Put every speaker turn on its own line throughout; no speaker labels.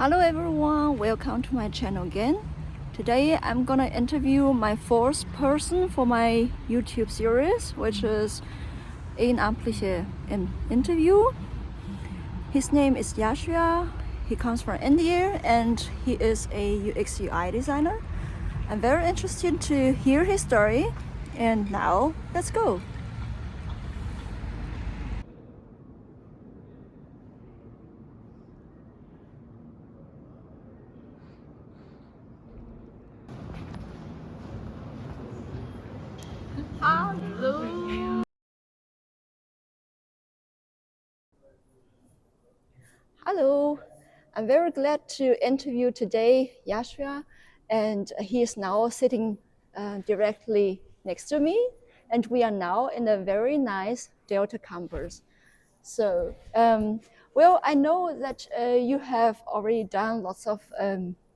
Hello everyone, welcome to my channel again. Today I'm gonna interview my fourth person for my YouTube series, which is Ehrenamtliche interview. His name is Yashvir. He comes from India and he is a UX UI designer. I'm very interested to hear his story, and now let's go. Hello. Hello. I'm very glad to interview today Yashvir, and he is now sitting directly next to me, and we are now in a very nice Delta campus. So, well, I know that you have already done lots of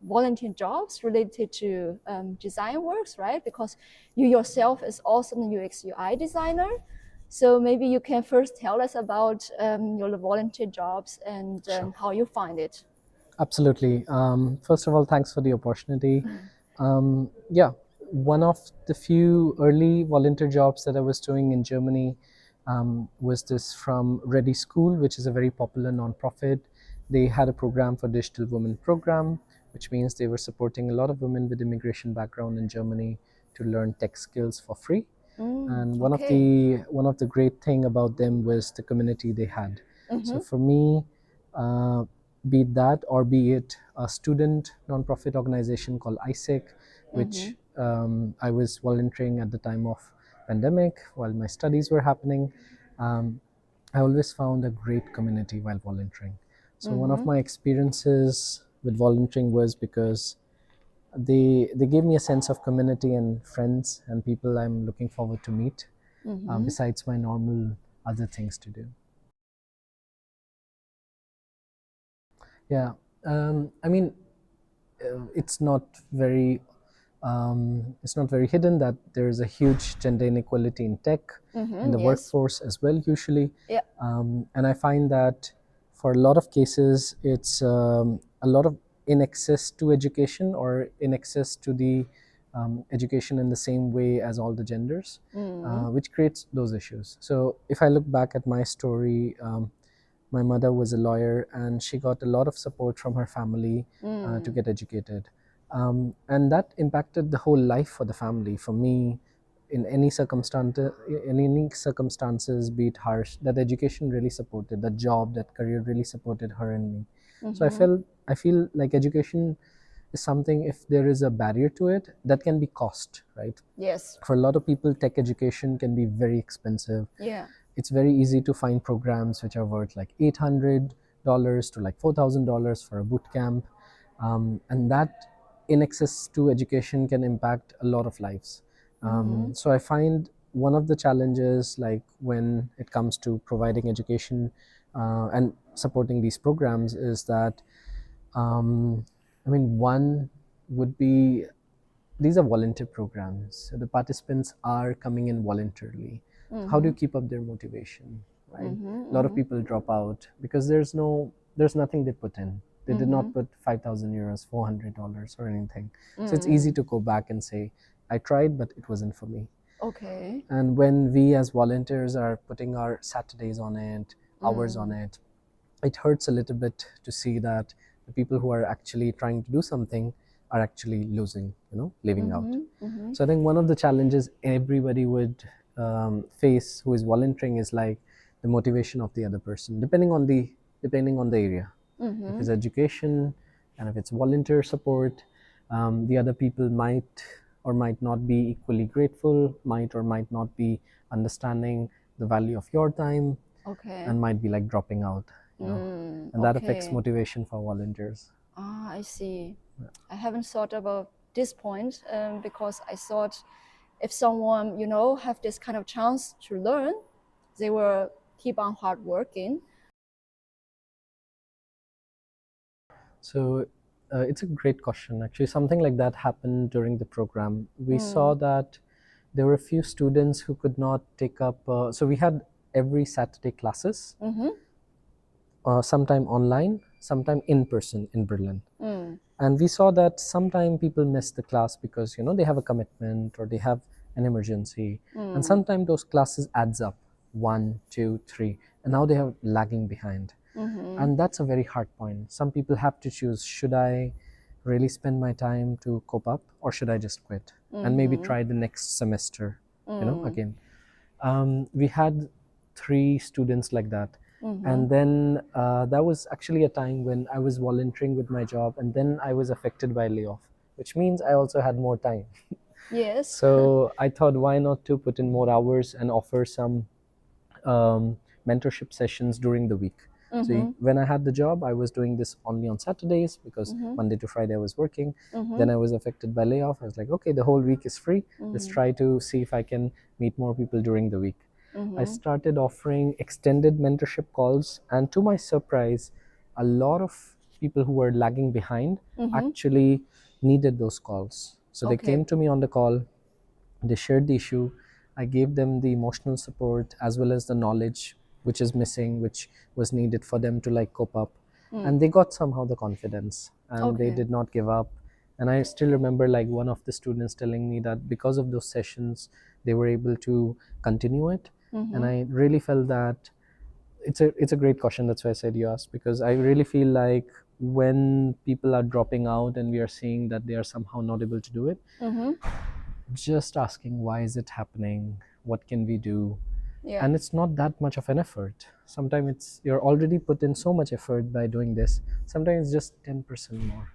volunteer jobs related to design works, right? Because you yourself is also a UX UI designer. So maybe you can first tell us about your volunteer jobs and how you find it.
Absolutely. First of all, thanks for the opportunity. Yeah, one of the few early volunteer jobs that I was doing in Germany was this from Ready School, which is a very popular nonprofit. They had a program for Digital Women Program, which means they were supporting a lot of women with immigration background in Germany to learn tech skills for free. And
Okay.
one of the great thing about them was the community they had. So for me, uh, be it that or be it a student nonprofit organization called ISEC, which I was volunteering at the time of pandemic while my studies were happening. Um, I always found a great community while volunteering. So one of my experiences with volunteering was because they gave me a sense of community and friends and people I'm looking forward to meet, besides my normal other things to do. Yeah, I mean, it's not very it's not very hidden that there is a huge gender inequality in tech, in the
Yes.
workforce as well, usually.
Yeah.
And I find that for a lot of cases, it's a lot of in access to education or in access to the education in the same way as all the genders, which creates those issues. So if I look back at my story, my mother was a lawyer and she got a lot of support from her family to get educated. And that impacted the whole life for the family. For me, in any circumstances, be it harsh, that education really supported, that job, that career really supported her and me. So I feel like education is something, if there is a barrier to it, that can be cost, right?
Yes.
For a lot of people, tech education can be very expensive.
Yeah.
It's very easy to find programs which are worth like $800 to like $4,000 for a boot camp, and that in access to education can impact a lot of lives. So I find one of the challenges, like when it comes to providing education and supporting these programs, is that I mean, one would be these are volunteer programs. So the participants are coming in voluntarily. So how do you keep up their motivation, right? A lot of people drop out because there's nothing they put in. They did not put 5,000 euros, $400 or anything. So it's easy to go back and say, I tried, but it wasn't for me.
Okay.
And when we as volunteers are putting our Saturdays on it, hours on it, it hurts a little bit to see that the people who are actually trying to do something are actually losing, leaving out. So I think one of the challenges everybody would face who is volunteering is like the motivation of the other person, depending on the area. If it's education and if it's volunteer support, the other people might or might not be equally grateful, might or might not be understanding the value of your time,
Okay.
and might be like dropping out, and that affects
Okay.
motivation for volunteers.
Ah, I see. I haven't thought about this point because I thought if someone, have this kind of chance to learn, they will keep on hard working.
So it's a great question. Actually, something like that happened during the program. We saw that there were a few students who could not take up. So we had every Saturday classes, sometime online, sometime in person in Berlin. And we saw that sometimes people miss the class because they have a commitment or they have an emergency, and sometimes those classes adds up 1, 2, 3, and now they are lagging behind. And that's a very hard point. Some people have to choose, should I really spend my time to cope up, or should I just quit and maybe try the next semester again. We had 3 students like that. And then that was actually a time when I was volunteering with my job, and then I was affected by layoff, which means I also had more time.
Yes.
So I thought, why not to put in more hours and offer some mentorship sessions during the week. So when I had the job, I was doing this only on Saturdays because Monday to Friday I was working. Then I was affected by layoff. I was like, okay, the whole week is free. Let's try to see if I can meet more people during the week. I started offering extended mentorship calls, and to my surprise, a lot of people who were lagging behind actually needed those calls. So they came to me on the call, they shared the issue, I gave them the emotional support as well as the knowledge which is missing, which was needed for them to like cope up. And they got somehow the confidence, and they did not give up. And I still remember like one of the students telling me that because of those sessions they were able to continue it. And I really felt that it's a great question. That's why I said you asked, because I really feel like when people are dropping out and we are seeing that they are somehow not able to do it, just asking why is it happening, what can we do. And it's not that much of an effort. Sometimes it's you're already put in so much effort by doing this. Sometimes it's just 10% more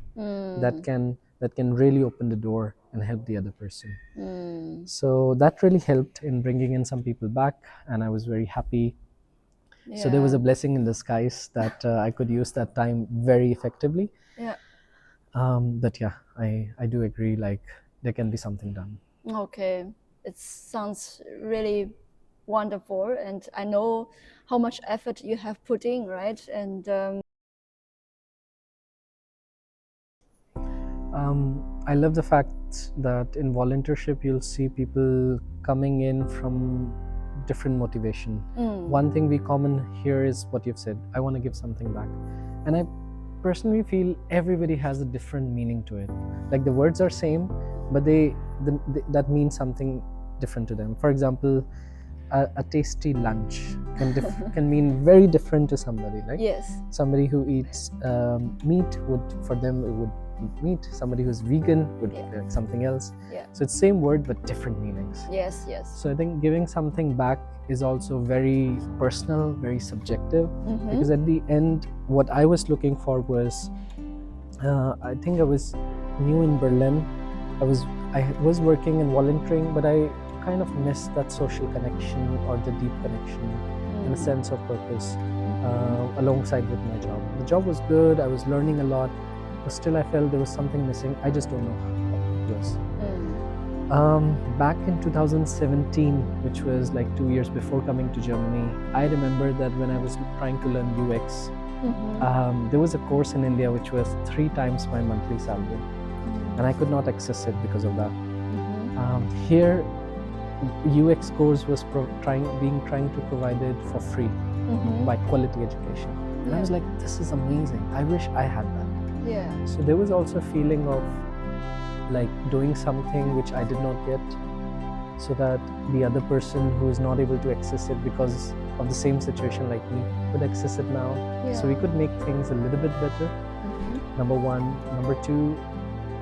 that can really open the door and help the other person. So that really helped in bringing in some people back, and I was very happy. So there was a blessing in disguise that I could use that time very effectively. But yeah, I do agree, like there can be something done.
Okay, it sounds really wonderful, and I know how much effort you have put in, right? And
I love the fact that in volunteership you'll see people coming in from different motivation. One thing we common here is what you've said, I want to give something back. And I personally feel everybody has a different meaning to it. Like the words are same, but that means something different to them. For example, a tasty lunch can mean very different to somebody. Like somebody who eats meat for them it would eat meat. Somebody who's vegan would like something else. So it's same word but different meanings.
Yes.
So I think giving something back is also very personal, very subjective, because at the end what I was looking for was I think I was new in Berlin. I was working and volunteering, but I kind of missed that social connection or the deep connection and a sense of purpose alongside with my job. The job was good, I was learning a lot, but still I felt there was something missing. I just don't know what it was. Back in 2017, which was like 2 years before coming to Germany, I remember that when I was trying to learn UX, there was a course in India which was 3 times my monthly salary, and I could not access it because of that. Here, UX course was trying to provide it for free by quality education, and I was like, this is amazing. I wish I had that. So there was also a feeling of like doing something which I did not get, so that the other person who is not able to access it because of the same situation like me could access it now. So we could make things a little bit better. Number one. Number two,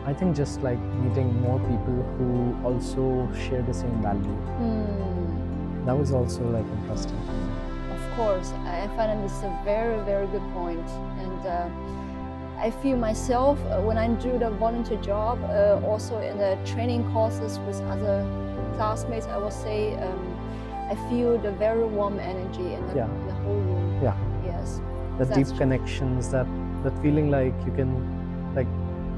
I think just like meeting more people who also share the same value. That was also like interesting.
Of course, I find this a very, very good point. And I feel myself when I do the volunteer job, also in the training courses with other classmates, I would say I feel the very warm energy in the whole room. Yes.
The deep connections, that feeling like you can, like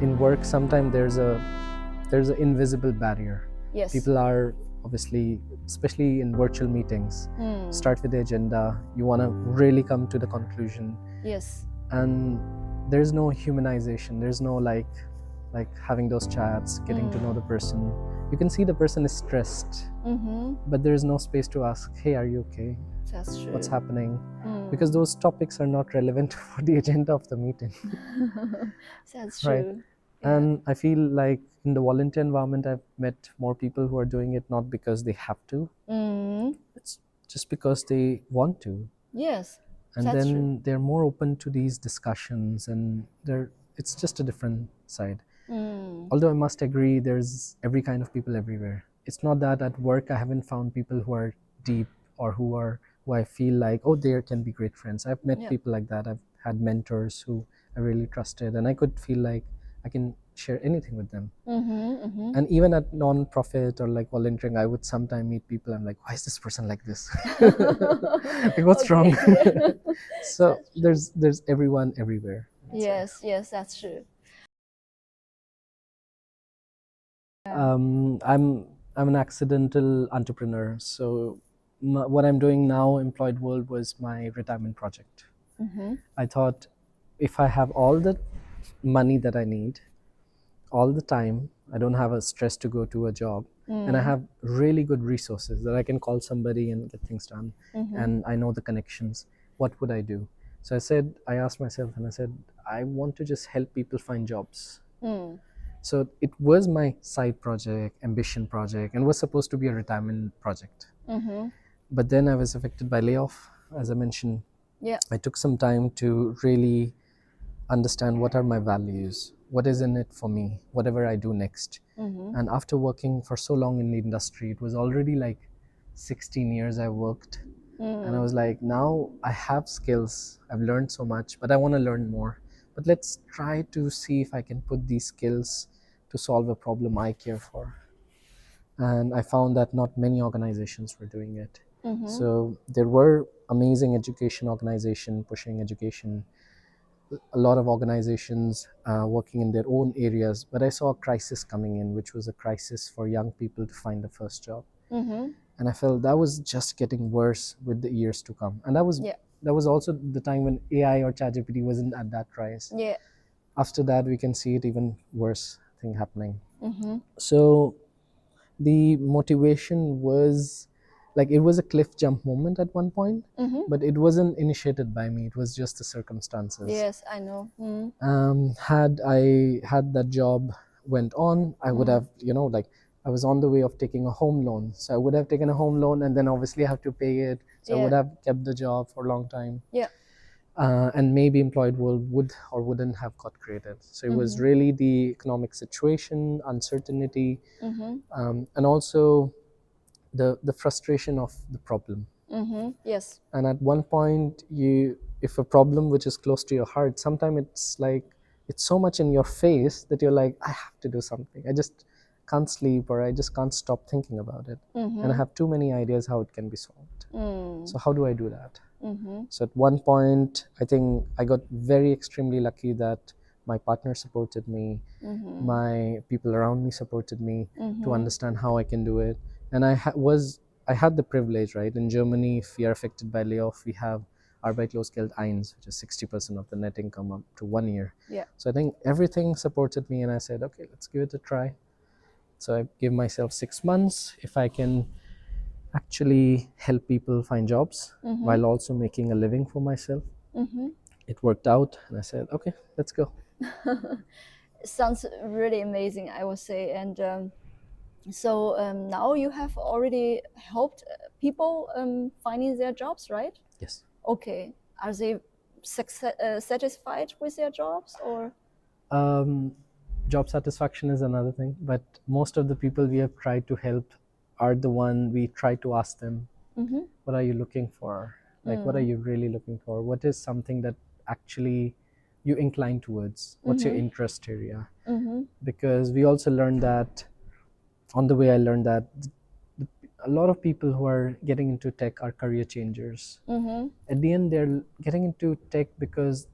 in work, sometimes there's an invisible barrier. People are obviously, especially in virtual meetings, start with the agenda. You want to really come to the conclusion. And there's no humanization. There's no like having those chats, getting to know the person. you can see the person is stressed, but there is no space to ask, hey, are you okay?
That's true.
What's happening? Because those topics are not relevant for the agenda of the meeting.
That's
Right.
true.
And I feel like in the volunteer environment, I've met more people who are doing it not because they have to, it's just because they want to.
Yes,
And
that's
then
true.
they're more open to these discussions, and it's just a different side. Although I must agree, there's every kind of people everywhere. It's not that at work I haven't found people who are deep, or who I feel like, oh, they can be great friends. I've met
Yeah.
people like that. I've had mentors who I really trusted, and I could feel like I can share anything with them. And even at non-profit or like volunteering, I would sometimes meet people. I'm like, why is this person like this? Like, what's wrong? So there's everyone everywhere.
Yes, yes, that's true.
I'm an accidental entrepreneur. So what I'm doing now, Employed World, was my retirement project. I thought if I have all the money that I need, all the time, I don't have a stress to go to a job, and I have really good resources that I can call somebody and get things done, and I know the connections, what would I do? So I asked myself, and I said, I want to just help people find jobs. So it was my side project, ambition project, and was supposed to be a retirement project. But then I was affected by layoff, as I mentioned.
Yeah.
I took some time to really understand what are my values, what is in it for me, whatever I do next. And after working for so long in the industry, it was already like 16 years I worked. And I was like, now I have skills, I've learned so much, but I want to learn more. But let's try to see if I can put these skills to solve a problem I care for. And I found that not many organizations were doing it. So there were amazing education organizations pushing education, a lot of organizations working in their own areas, but I saw a crisis coming in, which was a crisis for young people to find a first job. And I felt that was just getting worse with the years to come. And that was also the time when AI or ChatGPT wasn't at that rise.
Yeah.
After that, we can see it even worse thing happening. So the motivation was like, it was a cliff jump moment at one point, but it wasn't initiated by me, it was just the circumstances.
Yes, I know.
Had I had that job went on, I would have, like, I was on the way of taking a home loan, so I would have taken a home loan, and then obviously I have to pay it, so I would have kept the job for a long time.
Yeah.
And maybe Employed World would or wouldn't have got created. So it was really the economic situation, uncertainty, and also the frustration of the problem.
Yes.
And at one point, if a problem which is close to your heart, sometimes it's like, it's so much in your face that you're like, I have to do something, I just can't sleep, or I just can't stop thinking about it. And I have too many ideas how it can be solved. So how do I do that? So at one point, I think I got very extremely lucky that my partner supported me, my people around me supported me to understand how I can do it. And I had the privilege, right? In Germany, if we are affected by layoff, we have Arbeitslosengeld 1, which is 60% of the net income up to 1 year.
Yeah.
So I think everything supported me, and I said, okay, let's give it a try. So I gave myself 6 months. If I can actually help people find jobs while also making a living for myself, it worked out. And I said, okay, let's go.
Sounds really amazing, I would say. And so now you have already helped people finding their jobs, right?
Yes.
Okay. Are they satisfied with their jobs, or?
Job satisfaction is another thing, but most of the people we have tried to help are the one we try to ask them, what are you looking for? Like, what are you really looking for? What is something that actually you incline towards? What's your interest area? Because we also learned that, on the way I learned that a lot of people who are getting into tech are career changers. At the end, they're getting into tech because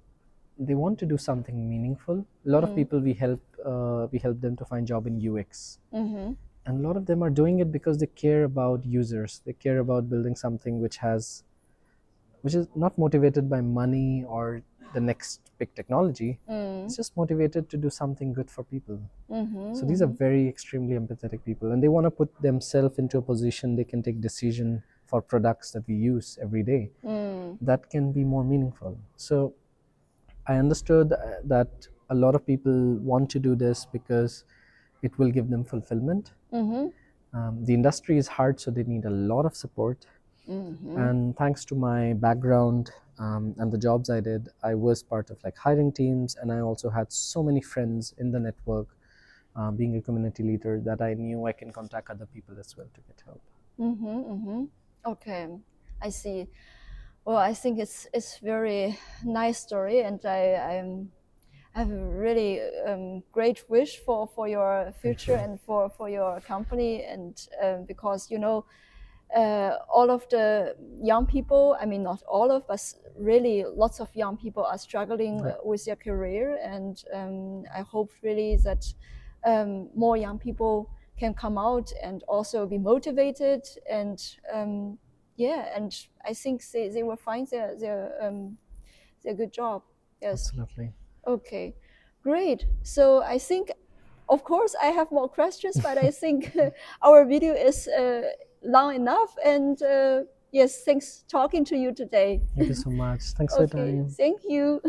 they want to do something meaningful. A lot of people we help them to find job in UX, and a lot of them are doing it because they care about users. They care about building something which is not motivated by money or the next big technology. It's just motivated to do something good for people. So these are very extremely empathetic people, and they want to put themselves into a position they can take decision for products that we use every day that can be more meaningful. So I understood that a lot of people want to do this because it will give them fulfillment. The industry is hard, so they need a lot of support. And thanks to my background and the jobs I did, I was part of like hiring teams, and I also had so many friends in the network, being a community leader, that I knew I can contact other people as well to get help.
Okay, I see. Well, I think it's very nice story, and I have a really great wish for your future and for your company, and because all of the young people, I mean, not all of, but really lots of young people are struggling with their career, and I hope really that more young people can come out and also be motivated, and and I think they will find their good job. Yes.
Absolutely.
Okay, great. So I think, of course, I have more questions, but I think our video is long enough. And yes, thanks talking to you today.
Thank you so much. Thanks for your
Okay,
time.
thank you.